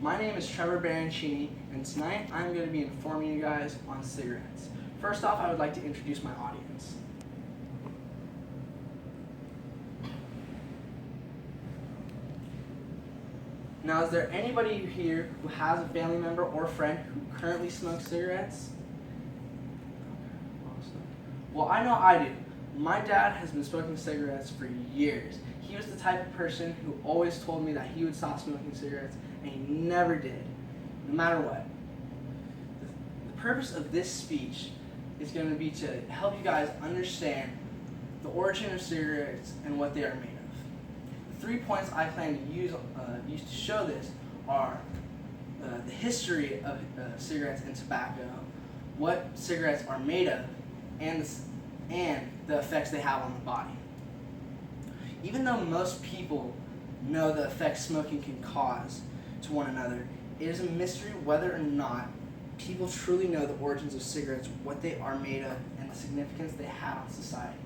My name is Trevor Barancini, and tonight I'm going to be informing you guys on cigarettes. First off, I would like to introduce my audience. Now, is there anybody here who has a family member or friend who currently smokes cigarettes? Well, I know I do. My dad has been smoking cigarettes for years. He was the type of person who always told me that he would stop smoking cigarettes, and he never did, no matter what. The purpose of this speech is going to be to help you guys understand the origin of cigarettes and what they are made of. The 3 points I plan to use to show this are the history of cigarettes and tobacco, what cigarettes are made of, and the effects they have on the body. Even though most people know the effects smoking can cause to one another, it is a mystery whether or not people truly know the origins of cigarettes, what they are made of, and the significance they have on society.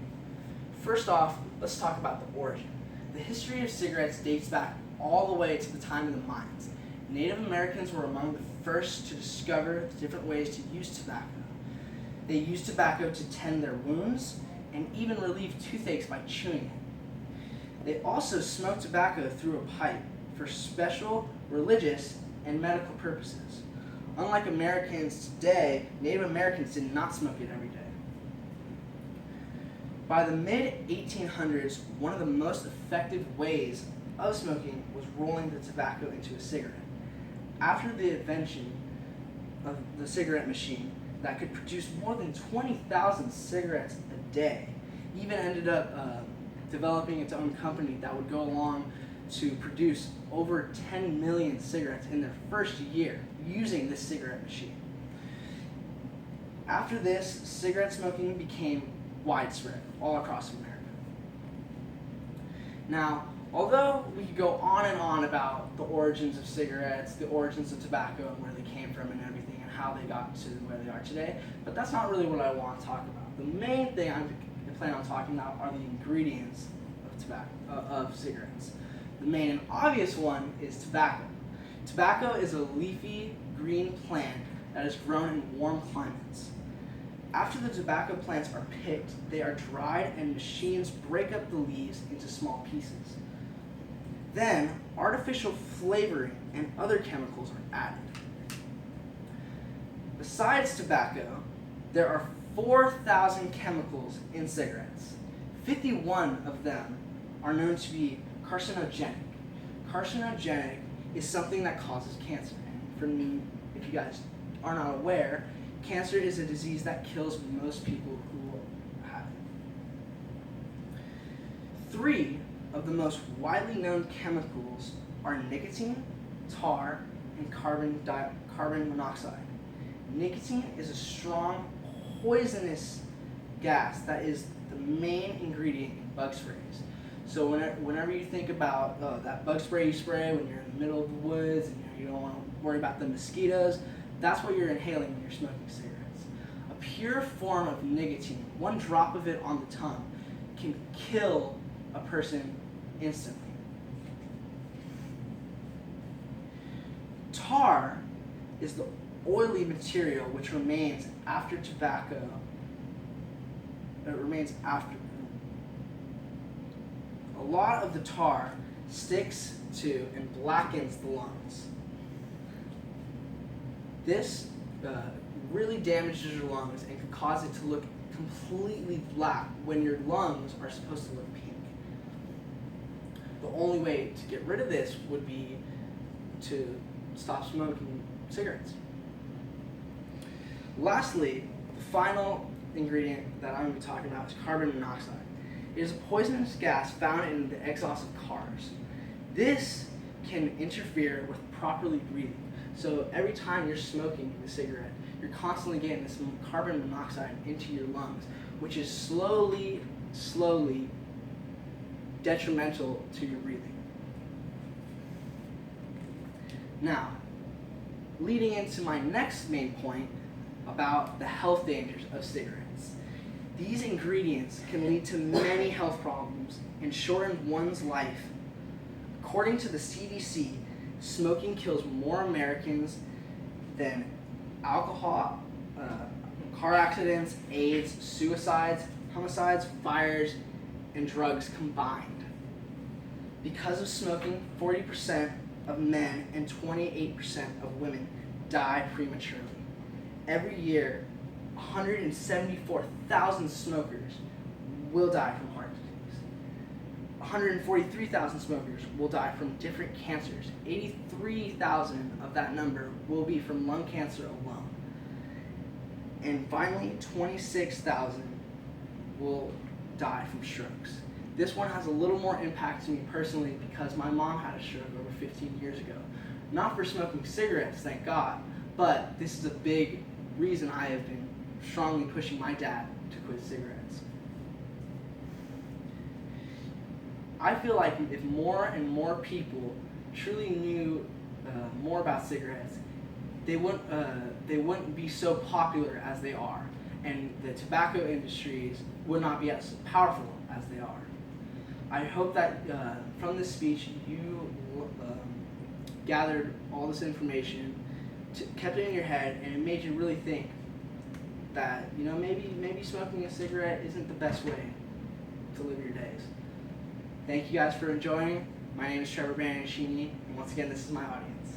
First off, let's talk about the origin. The history of cigarettes dates back all the way to the time of the Mayans. Native Americans were among the first to discover the different ways to use tobacco. They used tobacco to tend their wounds and even relieve toothaches by chewing it. They also smoked tobacco through a pipe for special religious and medical purposes. Unlike Americans today, Native Americans did not smoke it every day. By the mid-1800s, one of the most effective ways of smoking was rolling the tobacco into a cigarette. After the invention of the cigarette machine that could produce more than 20,000 cigarettes a day, even ended up developing its own company that would go along to produce over 10 million cigarettes in their first year using this cigarette machine. After this, cigarette smoking became widespread all across America. Now, although we could go on and on about the origins of cigarettes, the origins of tobacco, and where they came from and everything, and how they got to where they are today, but that's not really what I want to talk about. The main thing I plan on talking about are the ingredients of cigarettes. The main and obvious one is tobacco. Tobacco is a leafy green plant that is grown in warm climates. After the tobacco plants are picked, they are dried and machines break up the leaves into small pieces. Then, artificial flavoring and other chemicals are added. Besides tobacco, there are 4,000 chemicals in cigarettes. 51 of them are known to be carcinogenic. Carcinogenic is something that causes cancer. And for me, if you guys are not aware, cancer is a disease that kills most people who have it. 3 of the most widely known chemicals are nicotine, tar, and carbon monoxide. Nicotine is a strong, poisonous gas that is the main ingredient in bug sprays. So whenever you think about that bug spray you spray when you're in the middle of the woods and you don't want to worry about the mosquitoes, that's what you're inhaling when you're smoking cigarettes. A pure form of nicotine, 1 drop of it on the tongue, can kill a person instantly. Tar is the oily material which remains after tobacco. It remains after. A lot of the tar sticks to and blackens the lungs. This really damages your lungs and can cause it to look completely black when your lungs are supposed to look pink. The only way to get rid of this would be to stop smoking cigarettes. Lastly, the final ingredient that I'm going to be talking about is carbon monoxide. It is a poisonous gas found in the exhaust of cars. This can interfere with properly breathing. So every time you're smoking the cigarette, you're constantly getting this carbon monoxide into your lungs, which is slowly detrimental to your breathing. Now, leading into my next main point about the health dangers of cigarettes. These ingredients can lead to many health problems and shorten one's life. According to the CDC, Smoking kills more Americans than alcohol, car accidents, AIDS, suicides, homicides, fires, and drugs combined. Because of smoking, 40% of men and 28% of women die prematurely. Every year, 174,000 smokers will die from heart disease. 143,000 smokers will die from different cancers. 83,000 of that number will be from lung cancer alone. And finally, 26,000 will die from strokes. This one has a little more impact to me personally because my mom had a stroke over 15 years ago. Not for smoking cigarettes, thank God, but this is a big reason I have been strongly pushing my dad to quit cigarettes. I feel like if more and more people truly knew more about cigarettes, they wouldn't be so popular as they are, and the tobacco industries would not be as powerful as they are. I hope that from this speech you gathered all this information, kept it in your head, and it made you really think that maybe smoking a cigarette isn't the best way to live your days. Thank you guys for enjoying. My name is Trevor Banashini, and once again, this is my audience.